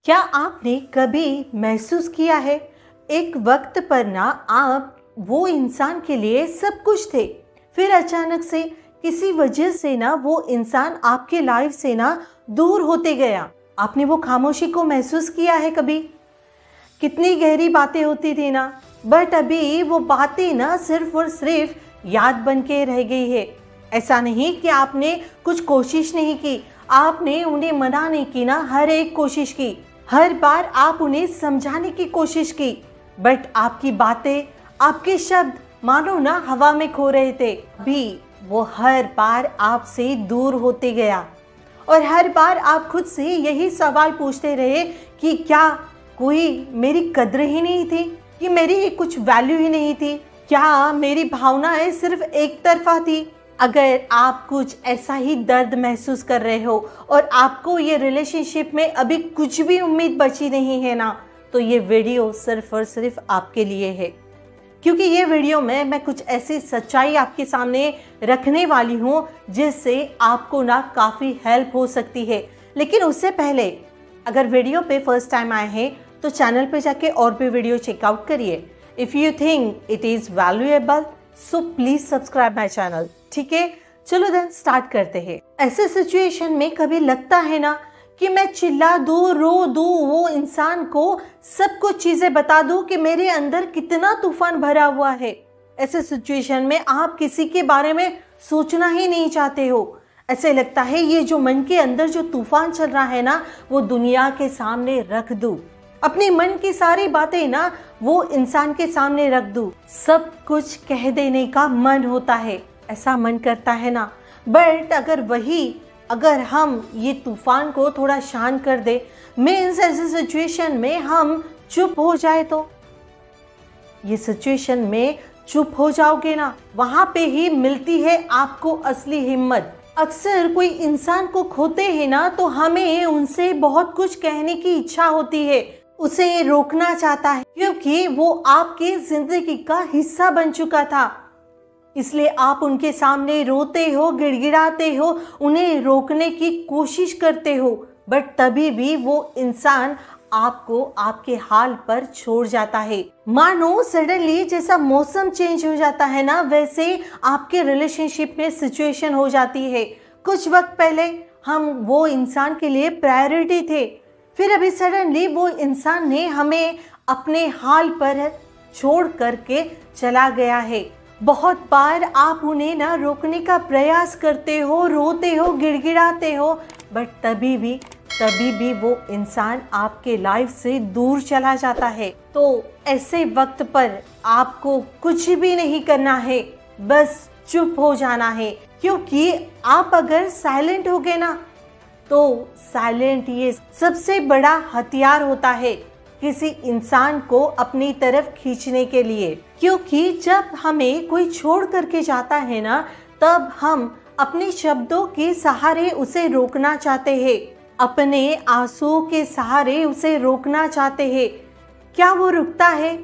क्या आपने कभी महसूस किया है एक वक्त पर ना आप वो इंसान के लिए सब कुछ थे, फिर अचानक से किसी वजह से ना वो इंसान आपके लाइफ से ना दूर होते गया। आपने वो खामोशी को महसूस किया है कभी? कितनी गहरी बातें होती थी ना, बट अभी वो बातें ना सिर्फ और सिर्फ याद बन के रह गई है। ऐसा नहीं कि आपने कुछ कोशिश नहीं की, आपने उन्हें मनाने की ना हर एक कोशिश की, हर बार आप उन्हें समझाने की कोशिश की, बट आपकी बातें, आपके शब्द मानो ना हवा में खो रहे थे। भी वो हर बार आपसे दूर होते गया और हर बार आप खुद से यही सवाल पूछते रहे कि क्या कोई मेरी कद्र ही नहीं थी, कि मेरी कुछ वैल्यू ही नहीं थी, क्या मेरी भावनाएं सिर्फ एक तरफा थी। अगर आप कुछ ऐसा ही दर्द महसूस कर रहे हो और आपको ये रिलेशनशिप में अभी कुछ भी उम्मीद बची नहीं है ना, तो ये वीडियो सिर्फ और सिर्फ आपके लिए है। क्योंकि ये वीडियो में मैं कुछ ऐसी सच्चाई आपके सामने रखने वाली हूँ जिससे आपको ना काफ़ी हेल्प हो सकती है। लेकिन उससे पहले अगर वीडियो पे फर्स्ट टाइम आए हैं तो चैनल पे जाके और भी वीडियो चेकआउट करिए। If you think it is valuable so please subscribe my channel. ठीक है, चलो देन स्टार्ट करते हैं। ऐसे सिचुएशन में कभी लगता है ना कि मैं चिल्ला दूँ, रो दूँ, वो इंसान को सब कुछ चीज़ें बता दूँ कि मेरे अंदर कितना तूफान भरा हुआ है। ऐसे सिचुएशन में आप किसी के बारे में सोचना ही नहीं चाहते हो। ऐसे लगता है ये जो मन के अंदर जो तूफान चल रहा है ना, वो दुनिया के सामने रख दूँ, अपने मन की सारी बातें ना वो इंसान के सामने रख दूँ, सब कुछ कह देने का मन होता है, ऐसा मन करता है ना। बट अगर हम ये तूफान को थोड़ा शांत कर दे, मीन्स ऐसे सिचुएशन में हम चुप हो जाए, तो ये सिचुएशन में चुप हो जाओगे ना, वहाँ पे ही मिलती है आपको असली हिम्मत। अक्सर कोई इंसान को खोते हैं ना तो हमें उनसे बहुत कुछ कहने की इच्छा होती है, उसे रोकना चाहता है, क्योंकि वो आपकी जिंदगी का हिस्सा बन चुका था। इसलिए आप उनके सामने रोते हो, गिड़गिड़ाते हो, उन्हें रोकने की कोशिश करते हो, बट तभी भी वो इंसान आपको आपके हाल पर छोड़ जाता है। मानो सडनली जैसा मौसम चेंज हो जाता है ना, वैसे आपके रिलेशनशिप में सिचुएशन हो जाती है। कुछ वक्त पहले हम वो इंसान के लिए प्रायोरिटी थे, फिर अभी सडनली वो इंसान ने हमें अपने हाल पर छोड़ करके चला गया है। बहुत बार आप उन्हें ना रोकने का प्रयास करते हो, रोते हो, गिड़गिड़ाते हो, बट तभी भी वो इंसान आपके लाइफ से दूर चला जाता है। तो ऐसे वक्त पर आपको कुछ भी नहीं करना है, बस चुप हो जाना है। क्योंकि आप अगर साइलेंट हो गए ना, तो साइलेंट ये सबसे बड़ा हथियार होता है किसी इंसान को अपनी तरफ खींचने के लिए। क्योंकि जब हमें कोई छोड़ करके जाता है ना, तब हम अपने शब्दों के सहारे उसे रोकना चाहते हैं, अपने आंसुओं के सहारे उसे रोकना चाहते हैं। क्या वो रुकता है?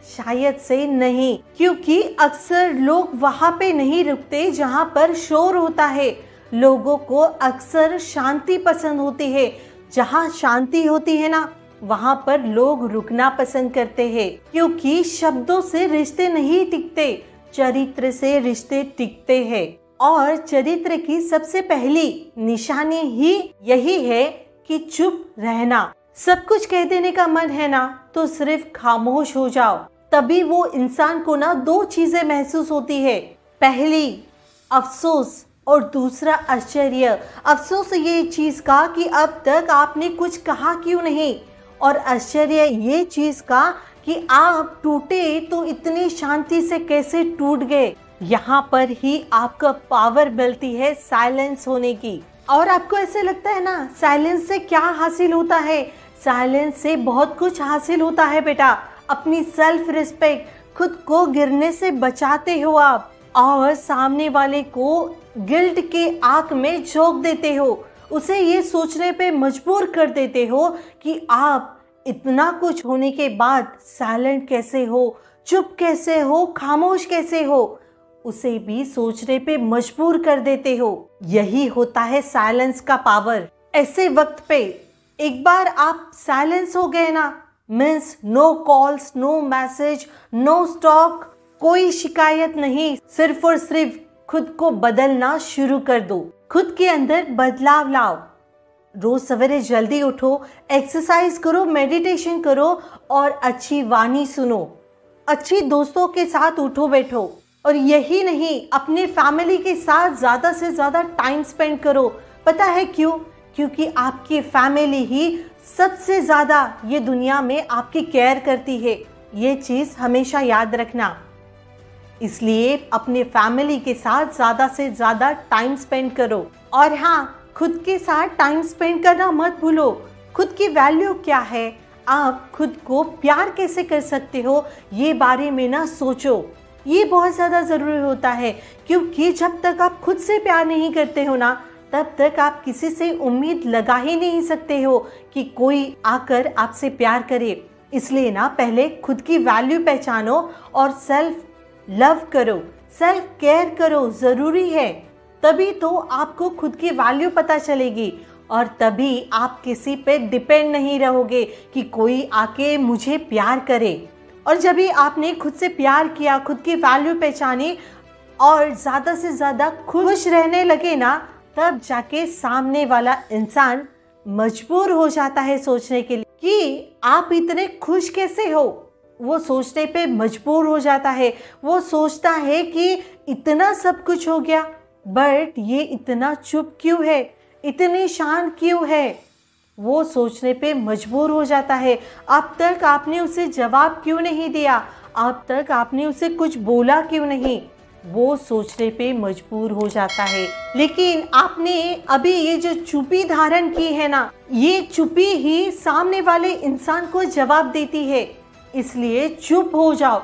शायद से नहीं, क्योंकि अक्सर लोग वहाँ पे नहीं रुकते जहाँ पर शोर होता है। लोगों को अक्सर शांति पसंद होती है, जहाँ शांति होती है ना, वहाँ पर लोग रुकना पसंद करते हैं। क्योंकि शब्दों से रिश्ते नहीं टिकते, चरित्र से रिश्ते टिकते हैं। और चरित्र की सबसे पहली निशानी ही यही है कि चुप रहना। सब कुछ कह देने का मन है ना, तो सिर्फ खामोश हो जाओ। तभी वो इंसान को ना दो चीजें महसूस होती है, पहली अफसोस और दूसरा आश्चर्य। अफसोस ये चीज का कि अब तक आपने कुछ कहा क्यों नहीं, और आश्चर्य ये चीज का कि आप टूटे तो इतनी शांति से कैसे टूट गए। यहाँ पर ही आपका पावर मिलती है साइलेंस होने की। और आपको ऐसे लगता है ना, साइलेंस से क्या हासिल होता है? साइलेंस से बहुत कुछ हासिल होता है बेटा। अपनी सेल्फ रिस्पेक्ट, खुद को गिरने से बचाते हो आप, और सामने वाले को गिल्ट के आग में झोंक देते हो, उसे ये सोचने पे मजबूर कर देते हो कि आप इतना कुछ होने के बाद साइलेंट कैसे हो, चुप कैसे हो, खामोश कैसे हो, उसे भी सोचने पे मजबूर कर देते हो। यही होता है साइलेंस का पावर। ऐसे वक्त पे एक बार आप साइलेंस हो गए ना, means no calls, no message, no stock, कोई शिकायत नहीं, सिर्फ और सिर्फ खुद को बदलना शुरू कर दो। खुद के अंदर बदलाव लाओ। रोज सवेरे जल्दी उठो, एक्सरसाइज करो, मेडिटेशन करो और अच्छी वाणी सुनो। अच्छी दोस्तों के साथ उठो बैठो। और यही नहीं, अपने फैमिली के साथ ज़्यादा से ज़्यादा टाइम स्पेंड करो। पता है क्यों? क्योंकि आपकी फैमिली ही सबसे ज़्यादा ये दुनिया में आपकी केयर करती है। ये चीज़ हमेशा याद रखना। इसलिए अपने फैमिली के साथ ज़्यादा से ज़्यादा टाइम स्पेंड करो। और हाँ, खुद के साथ टाइम स्पेंड करना मत भूलो। खुद की वैल्यू क्या है, आप खुद को प्यार कैसे कर सकते हो, ये बारे में ना सोचो। ये बहुत ज़्यादा ज़रूरी होता है, क्योंकि जब तक आप खुद से प्यार नहीं करते हो ना, तब तक आप किसी से उम्मीद लगा ही नहीं सकते हो कि कोई आकर आपसे प्यार करे। इसलिए ना पहले खुद की वैल्यू पहचानो और सेल्फ लव करो, सेल्फ केयर करो, ज़रूरी है। तभी तो आपको खुद की वैल्यू पता चलेगी और तभी आप किसी पे डिपेंड नहीं रहोगे कि कोई आके मुझे प्यार करे। और जब भी आपने खुद से प्यार किया, खुद की वैल्यू पहचानी और ज़्यादा से ज़्यादा खुश रहने लगे ना, तब जाके सामने वाला इंसान मजबूर हो जाता है सोचने के लिए कि आप इतने खुश कैसे हो। वो सोचने पे मजबूर हो जाता है। वो सोचता है कि इतना सब कुछ हो गया, बट ये इतना चुप क्यों है, इतनी शांत क्यों है। वो सोचने पे मजबूर हो जाता है। अब तक आपने उसे जवाब क्यों नहीं दिया, अब तक आपने उसे कुछ बोला क्यों नहीं। वो सोचने पे मजबूर हो जाता है। लेकिन आपने अभी ये जो चुप्पी धारण की है ना, ये चुप्पी ही सामने वाले इंसान को जवाब देती है। इसलिए चुप हो जाओ।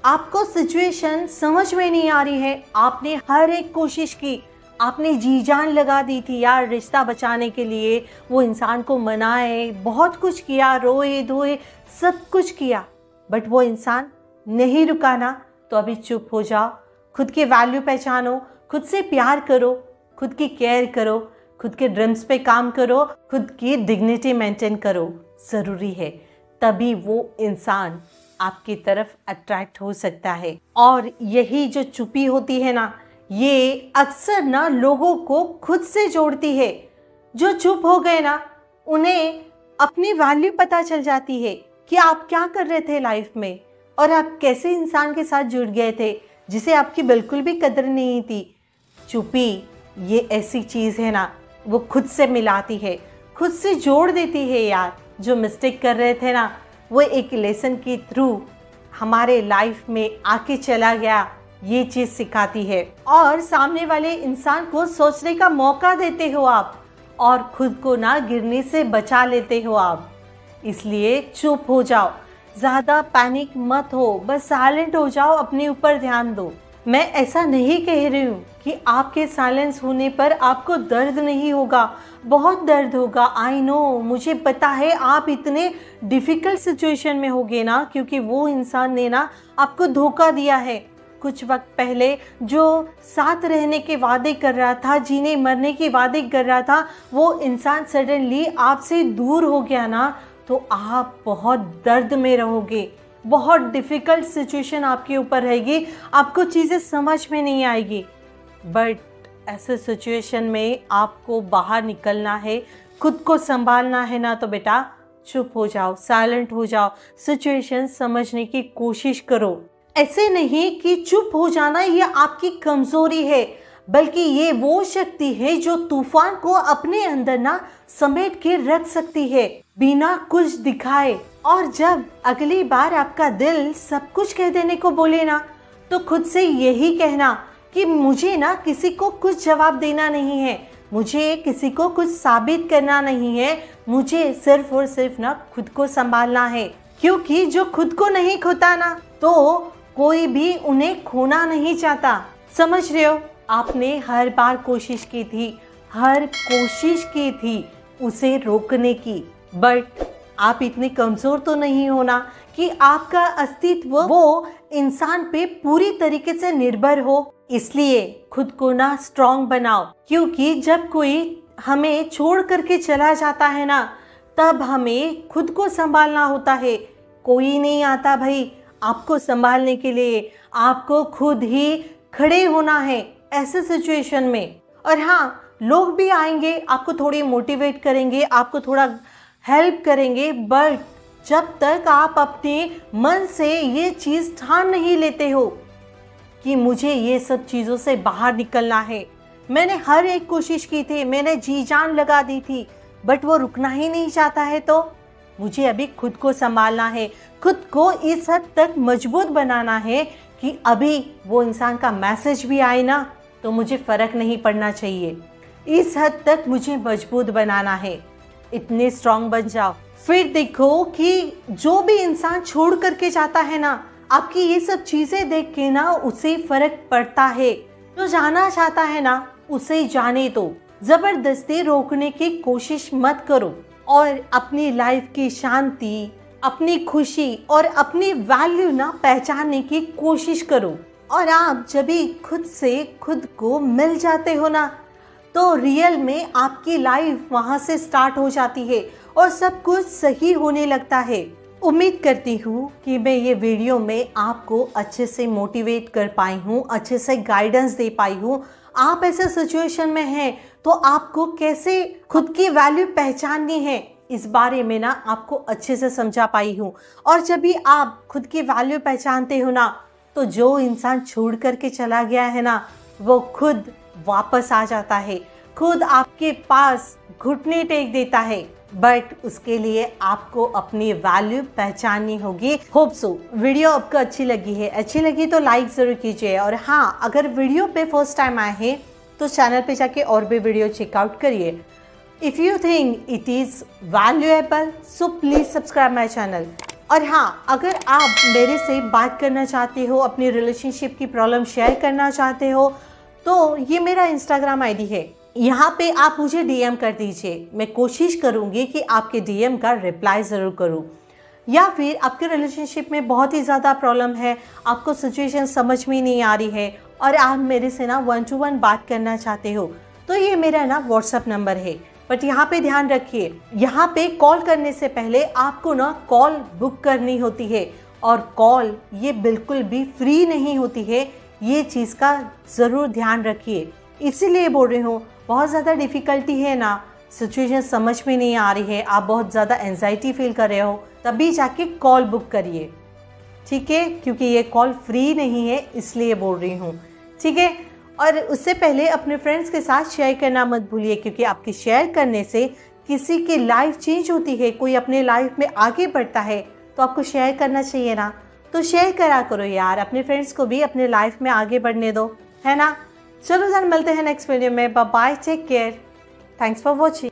आपको सिचुएशन समझ में नहीं आ रही है, आपने हर एक कोशिश की, आपने जी जान लगा दी थी यार रिश्ता बचाने के लिए, वो इंसान को मनाए, बहुत कुछ किया, रोए धोए, सब कुछ किया, बट वो इंसान नहीं रुका ना, तो अभी चुप हो जाओ। खुद की वैल्यू पहचानो, खुद से प्यार करो, खुद की केयर करो, खुद के ड्रीम्स पे काम करो, खुद की डिग्निटी मेंटेन करो। ज़रूरी है, तभी वो इंसान आपकी तरफ अट्रैक्ट हो सकता है। और यही जो चुप्पी होती है ना, ये अक्सर ना लोगों को खुद से जोड़ती है। जो चुप हो गए ना, उन्हें अपनी वैल्यू पता चल जाती है कि आप क्या कर रहे थे लाइफ में और आप कैसे इंसान के साथ जुड़ गए थे जिसे आपकी बिल्कुल भी कदर नहीं थी। चुप्पी ये ऐसी चीज़ है ना, वो खुद से मिलाती है, खुद से जोड़ देती है यार। जो मिस्टेक कर रहे थे ना, वो एक लेसन के थ्रू हमारे लाइफ में आके चला गया, ये चीज़ सिखाती है। और सामने वाले इंसान को सोचने का मौका देते हो आप और खुद को ना गिरने से बचा लेते हो आप। इसलिए चुप हो जाओ, ज़्यादा पैनिक मत हो, बस साइलेंट हो जाओ, अपने ऊपर ध्यान दो। मैं ऐसा नहीं कह रही हूँ कि आपके साइलेंस होने पर आपको दर्द नहीं होगा, बहुत दर्द होगा। आई नो, मुझे पता है आप इतने डिफ़िकल्ट सिचुएशन में होगे ना, क्योंकि वो इंसान ने ना आपको धोखा दिया है। कुछ वक्त पहले जो साथ रहने के वादे कर रहा था, जीने मरने के वादे कर रहा था, वो इंसान सडनली आपसे दूर हो गया ना, तो आप बहुत दर्द में रहोगे, बहुत डिफ़िकल्ट सिचुएशन आपके ऊपर रहेगी, आपको चीज़ें समझ में नहीं आएगी। बट ऐसे सिचुएशन में आपको बाहर निकलना है, खुद को संभालना है ना, तो बेटा चुप हो जाओ, साइलेंट हो जाओ, सिचुएशन समझने की कोशिश करो। ऐसे नहीं कि चुप हो जाना ये आपकी कमज़ोरी है, बल्कि ये वो शक्ति है जो तूफान को अपने अंदर ना समेट के रख सकती है बिना कुछ दिखाए। और जब अगली बार आपका दिल सब कुछ कह देने को बोले ना, तो खुद से यही कहना कि मुझे ना किसी को कुछ जवाब देना नहीं है, मुझे किसी को कुछ साबित करना नहीं है, मुझे सिर्फ और सिर्फ ना खुद को संभालना है। क्योंकि जो खुद को नहीं खोता ना, तो कोई भी उन्हें खोना नहीं चाहता। समझ रहे हो? आपने हर बार कोशिश की थी, हर कोशिश की थी उसे रोकने की, बट आप इतने कमज़ोर तो नहीं होना कि आपका अस्तित्व वो इंसान पे पूरी तरीके से निर्भर हो। इसलिए खुद को ना स्ट्रॉन्ग बनाओ, क्योंकि जब कोई हमें छोड़ करके चला जाता है ना, तब हमें खुद को संभालना होता है। कोई नहीं आता भाई आपको संभालने के लिए, आपको खुद ही खड़े होना है ऐसे सिचुएशन में। और हाँ, लोग भी आएंगे, आपको थोड़ी मोटिवेट करेंगे, आपको थोड़ा हेल्प करेंगे, बट जब तक आप अपने मन से ये चीज़ ठान नहीं लेते हो कि मुझे ये सब चीज़ों से बाहर निकलना है। मैंने हर एक कोशिश की थी, मैंने जी जान लगा दी थी, बट वो रुकना ही नहीं चाहता है। तो मुझे अभी खुद को संभालना है, खुद को इस हद तक मजबूत बनाना है कि अभी वो इंसान का मैसेज भी आए ना तो मुझे फ़र्क नहीं पड़ना चाहिए। इस हद तक मुझे मजबूत बनाना है। इतने स्ट्रांग बन जाओ। फिर देखो कि जो भी इंसान छोड़ करके जाता है ना, आपकी ये सब चीज़ें देख के ना उसे फ़र्क पड़ता है। जो जाना चाहता है ना उसे जाने दो, ज़बरदस्ती रोकने की कोशिश मत करो और अपनी लाइफ की शांति, अपनी खुशी और अपनी वैल्यू ना पहचानने की कोशिश करो। और आप जब भी खुद से खुद को मिल जाते हो ना तो रियल में आपकी लाइफ वहाँ से स्टार्ट हो जाती है और सब कुछ सही होने लगता है। उम्मीद करती हूँ कि मैं ये वीडियो में आपको अच्छे से मोटिवेट कर पाई हूँ, अच्छे से गाइडेंस दे पाई हूँ। आप ऐसे सिचुएशन में हैं तो आपको कैसे खुद की वैल्यू पहचाननी है इस बारे में ना आपको अच्छे से समझा पाई हूँ। और जब भी आप खुद की वैल्यू पहचानते हो ना तो जो इंसान छोड़ करके चला गया है ना वो खुद वापस आ जाता है, खुद आपके पास घुटने टेक देता है। बट उसके लिए आपको अपनी वैल्यू पहचाननी होगी। होप सो वीडियो आपको अच्छी लगी तो लाइक ज़रूर कीजिए। और हाँ, अगर वीडियो पे फर्स्ट टाइम आए हैं तो चैनल पे जाके और भी वीडियो चेकआउट करिए। If you think it is valuable so please subscribe my channel. और हाँ, अगर आप मेरे से बात करना चाहते हो, अपनी रिलेशनशिप की प्रॉब्लम शेयर करना चाहते हो तो ये मेरा इंस्टाग्राम आईडी है, यहाँ पे आप मुझे डीएम कर दीजिए। मैं कोशिश करूँगी कि आपके डीएम का रिप्लाई ज़रूर करूँ। या फिर आपके रिलेशनशिप में बहुत ही ज़्यादा प्रॉब्लम है, आपको सिचुएशन समझ में नहीं आ रही है और आप मेरे से ना 1-to-1 बात करना चाहते हो तो ये मेरा ना व्हाट्सअप नंबर है। बट यहाँ पे ध्यान रखिए, यहाँ पे कॉल करने से पहले आपको ना कॉल बुक करनी होती है और कॉल ये बिल्कुल भी फ्री नहीं होती है। ये चीज़ का ज़रूर ध्यान रखिए। इसीलिए बोल रही हूँ, बहुत ज़्यादा डिफ़िकल्टी है ना, सिचुएशन समझ में नहीं आ रही है, आप बहुत ज़्यादा एंजाइटी फील कर रहे हो, तभी जाके कॉल बुक करिए, ठीक है? क्योंकि ये कॉल फ्री नहीं है इसलिए बोल रही हूँ, ठीक है? और उससे पहले अपने फ्रेंड्स के साथ शेयर करना मत भूलिए, क्योंकि आपके शेयर करने से किसी की लाइफ चेंज होती है, कोई अपने लाइफ में आगे बढ़ता है तो आपको शेयर करना चाहिए ना। तो शेयर करा करो यार, अपने फ्रेंड्स को भी अपने लाइफ में आगे बढ़ने दो, है ना? चलो यार, मिलते हैं नेक्स्ट वीडियो में। Bye bye, take care, thanks for watching.